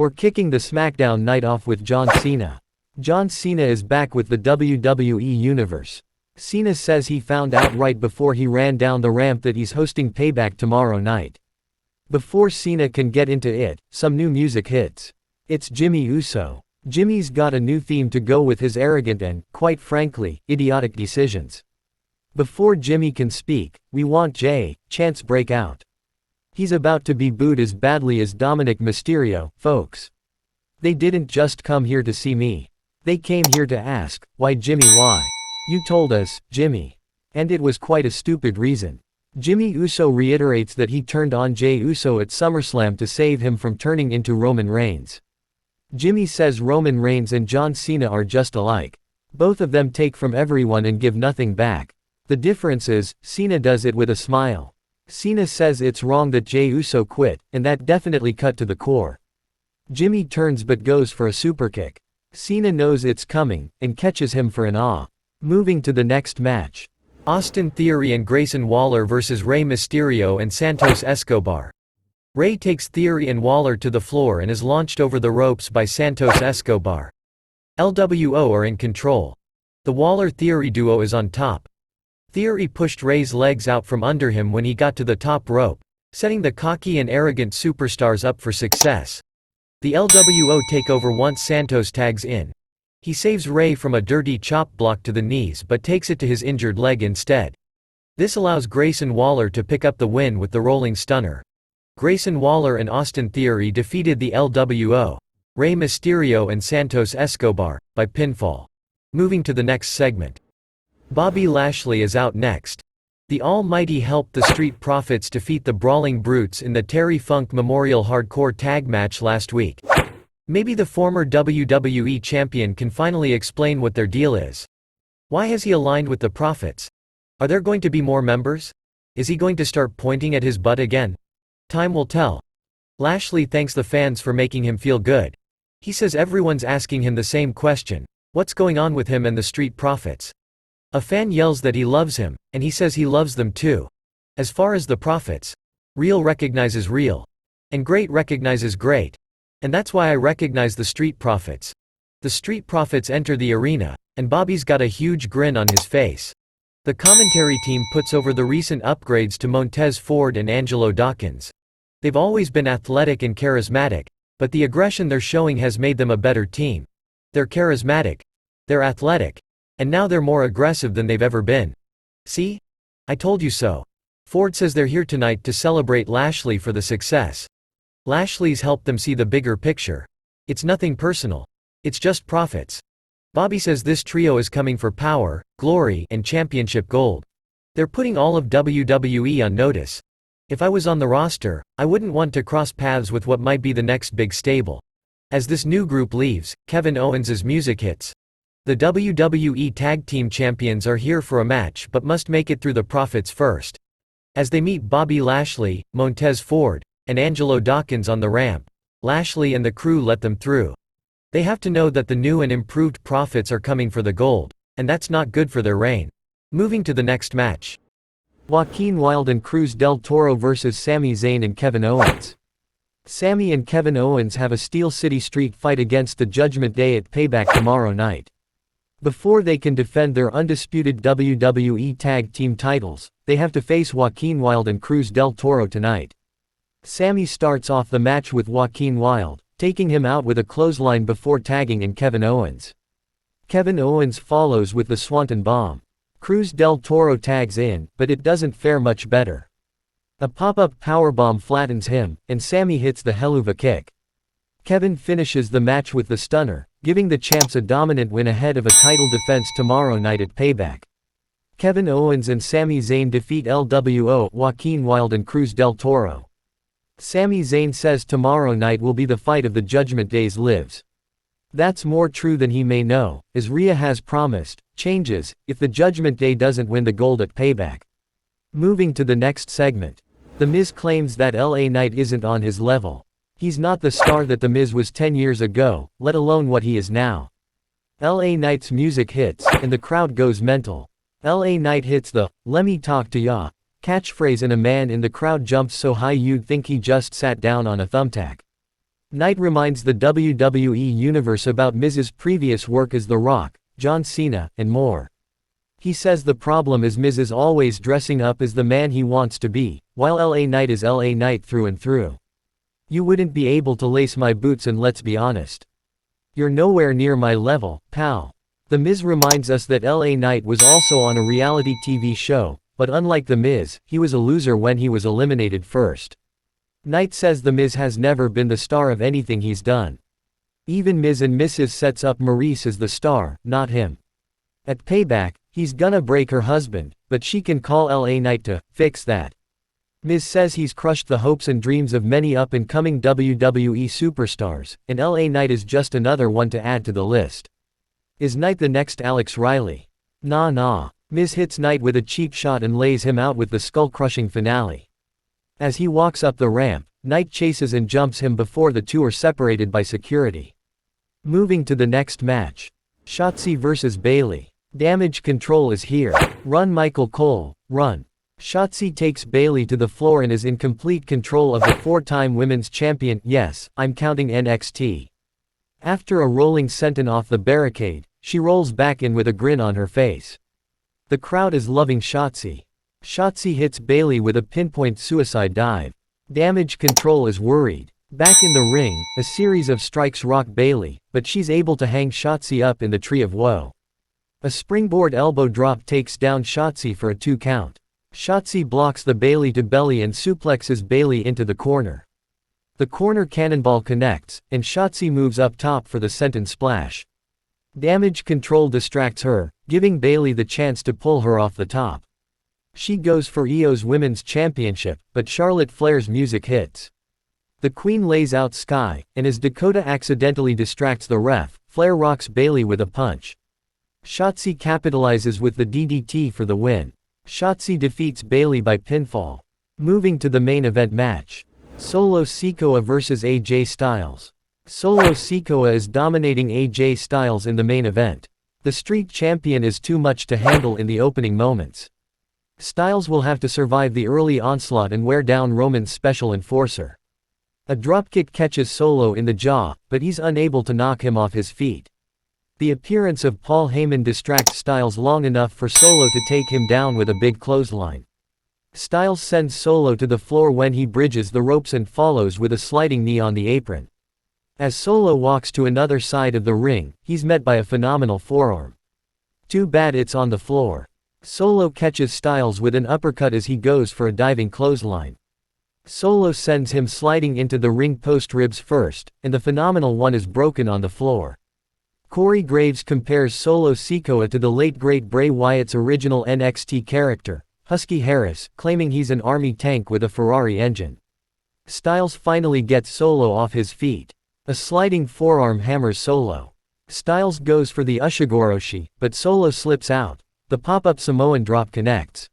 Or kicking the SmackDown night off with John Cena. John Cena is back with the WWE Universe. Cena says he found out right before he ran down the ramp that he's hosting Payback tomorrow night. Before Cena can get into it, some new music hits. It's Jimmy Uso. Jimmy's got a new theme to go with his arrogant and, quite frankly, idiotic decisions. Before Jimmy can speak, we want Jey, chants break out. He's about to be booed as badly as Dominic Mysterio, folks. They didn't just come here to see me. They came here to ask, why Jimmy, why? You told us, Jimmy. And it was quite a stupid reason. Jimmy Uso reiterates that he turned on Jey Uso at SummerSlam to save him from turning into Roman Reigns. Jimmy says Roman Reigns and John Cena are just alike. Both of them take from everyone and give nothing back. The difference is, Cena does it with a smile. Cena says it's wrong that Jey Uso quit, and that definitely cut to the core. Jimmy turns but goes for a superkick. Cena knows it's coming, and catches him for an awe. Moving to the next match. Austin Theory and Grayson Waller vs Rey Mysterio and Santos Escobar. Rey takes Theory and Waller to the floor and is launched over the ropes by Santos Escobar. LWO are in control. The Waller-Theory duo is on top. Theory pushed Rey's legs out from under him when he got to the top rope, setting the cocky and arrogant superstars up for success. The LWO take over once Santos tags in. He saves Rey from a dirty chop block to the knees but takes it to his injured leg instead. This allows Grayson Waller to pick up the win with the rolling stunner. Grayson Waller and Austin Theory defeated the LWO, Rey Mysterio and Santos Escobar, by pinfall. Moving to the next segment. Bobby Lashley is out next. The Almighty helped the Street Profits defeat the Brawling Brutes in the Terry Funk Memorial Hardcore Tag match last week. Maybe the former WWE Champion can finally explain what their deal is. Why has he aligned with the Profits? Are there going to be more members? Is he going to start pointing at his butt again? Time will tell. Lashley thanks the fans for making him feel good. He says everyone's asking him the same question. What's going on with him and the Street Profits? A fan yells that he loves him, and he says he loves them too. As far as the Profits, real recognizes real. And great recognizes great. And that's why I recognize the Street Profits. The Street Profits enter the arena, and Bobby's got a huge grin on his face. The commentary team puts over the recent upgrades to Montez Ford and Angelo Dawkins. They've always been athletic and charismatic, but the aggression they're showing has made them a better team. They're charismatic. They're athletic. And now they're more aggressive than they've ever been. See? I told you so. Ford says they're here tonight to celebrate Lashley for the success. Lashley's helped them see the bigger picture. It's nothing personal. It's just profits. Bobby says this trio is coming for power, glory, and championship gold. They're putting all of WWE on notice. If I was on the roster, I wouldn't want to cross paths with what might be the next big stable. As this new group leaves, Kevin Owens' music hits. The WWE Tag Team Champions are here for a match but must make it through the Profits first. As they meet Bobby Lashley, Montez Ford, and Angelo Dawkins on the ramp, Lashley and the crew let them through. They have to know that the new and improved Profits are coming for the gold, and that's not good for their reign. Moving to the next match. Joaquin Wilde and Cruz del Toro vs Sami Zayn and Kevin Owens. Sami and Kevin Owens have a Steel City Street fight against the Judgment Day at Payback tomorrow night. Before they can defend their undisputed WWE Tag Team titles, they have to face Joaquin Wilde and Cruz del Toro tonight. Sami starts off the match with Joaquin Wilde, taking him out with a clothesline before tagging in Kevin Owens. Kevin Owens follows with the Swanton Bomb. Cruz del Toro tags in, but it doesn't fare much better. A pop-up powerbomb flattens him, and Sami hits the Helluva Kick. Kevin finishes the match with the stunner, giving the champs a dominant win ahead of a title defense tomorrow night at Payback. Kevin Owens and Sami Zayn defeat LWO, Joaquin Wilde and Cruz del Toro. Sami Zayn says tomorrow night will be the fight of the Judgment Day's lives. That's more true than he may know, as Rhea has promised, changes, if the Judgment Day doesn't win the gold at Payback. Moving to the next segment. The Miz claims that LA Knight isn't on his level. He's not the star that The Miz was 10 years ago, let alone what he is now. LA Knight's music hits, and the crowd goes mental. LA Knight hits the, "Lemme talk to ya" catchphrase and a man in the crowd jumps so high you'd think he just sat down on a thumbtack. Knight reminds the WWE Universe about Miz's previous work as The Rock, John Cena, and more. He says the problem is Miz is always dressing up as the man he wants to be, while LA Knight is LA Knight through and through. You wouldn't be able to lace my boots, and let's be honest. You're nowhere near my level, pal. The Miz reminds us that LA Knight was also on a reality TV show, but unlike The Miz, he was a loser when he was eliminated first. Knight says The Miz has never been the star of anything he's done. Even Miz and Mrs. sets up Maurice as the star, not him. At Payback, he's gonna break her husband, but she can call LA Knight to fix that. Miz says he's crushed the hopes and dreams of many up-and-coming WWE superstars, and LA Knight is just another one to add to the list. Is Knight the next Alex Riley? Nah. Miz hits Knight with a cheap shot and lays him out with the skull-crushing finale. As he walks up the ramp, Knight chases and jumps him before the two are separated by security. Moving to the next match. Schatzi vs. Bayley. Damage control is here. Run Michael Cole, run. Schatzi takes Bayley to the floor and is in complete control of the four-time women's champion, yes, I'm counting NXT. After a rolling senton off the barricade, she rolls back in with a grin on her face. The crowd is loving Schatzi. Schatzi hits Bayley with a pinpoint suicide dive. Damage control is worried. Back in the ring, a series of strikes rock Bayley, but she's able to hang Schatzi up in the Tree of Woe. A springboard elbow drop takes down Schatzi for a 2 count. Schatzi blocks the Bayley to belly and suplexes Bayley into the corner. The corner cannonball connects, and Schatzi moves up top for the senton splash. Damage control distracts her, giving Bayley the chance to pull her off the top. She goes for Io's Women's Championship, but Charlotte Flair's music hits. The Queen lays out Sky, and as Dakota accidentally distracts the ref, Flair rocks Bayley with a punch. Schatzi capitalizes with the DDT for the win. Schatzi defeats Bayley by pinfall. Moving to the main event match. Solo Sikoa vs. AJ Styles. Solo Sikoa is dominating AJ Styles in the main event. The Street Champion is too much to handle in the opening moments. Styles will have to survive the early onslaught and wear down Roman's special enforcer. A dropkick catches Solo in the jaw, but he's unable to knock him off his feet. The appearance of Paul Heyman distracts Styles long enough for Solo to take him down with a big clothesline. Styles sends Solo to the floor when he bridges the ropes and follows with a sliding knee on the apron. As Solo walks to another side of the ring, he's met by a phenomenal forearm. Too bad it's on the floor. Solo catches Styles with an uppercut as he goes for a diving clothesline. Solo sends him sliding into the ring post ribs first, and the phenomenal one is broken on the floor. Corey Graves compares Solo Sikoa to the late great Bray Wyatt's original NXT character, Husky Harris, claiming he's an army tank with a Ferrari engine. Styles finally gets Solo off his feet. A sliding forearm hammers Solo. Styles goes for the Ushigoroshi, but Solo slips out. The pop-up Samoan drop connects.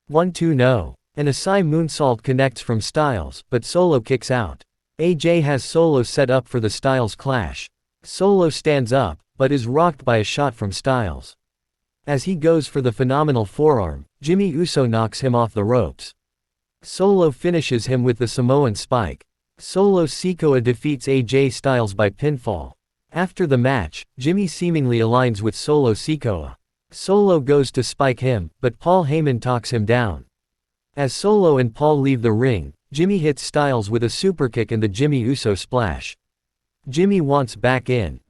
1-2 no. An Asai moonsault connects from Styles, but Solo kicks out. AJ has Solo set up for the Styles clash. Solo stands up, but is rocked by a shot from Styles. As he goes for the phenomenal forearm, Jimmy Uso knocks him off the ropes. Solo finishes him with the Samoan spike. Solo Sikoa defeats AJ Styles by pinfall. After the match, Jimmy seemingly aligns with Solo Sikoa. Solo goes to spike him, but Paul Heyman talks him down. As Solo and Paul leave the ring, Jimmy hits Styles with a superkick and the Jimmy Uso splash. Jimmy wants back in.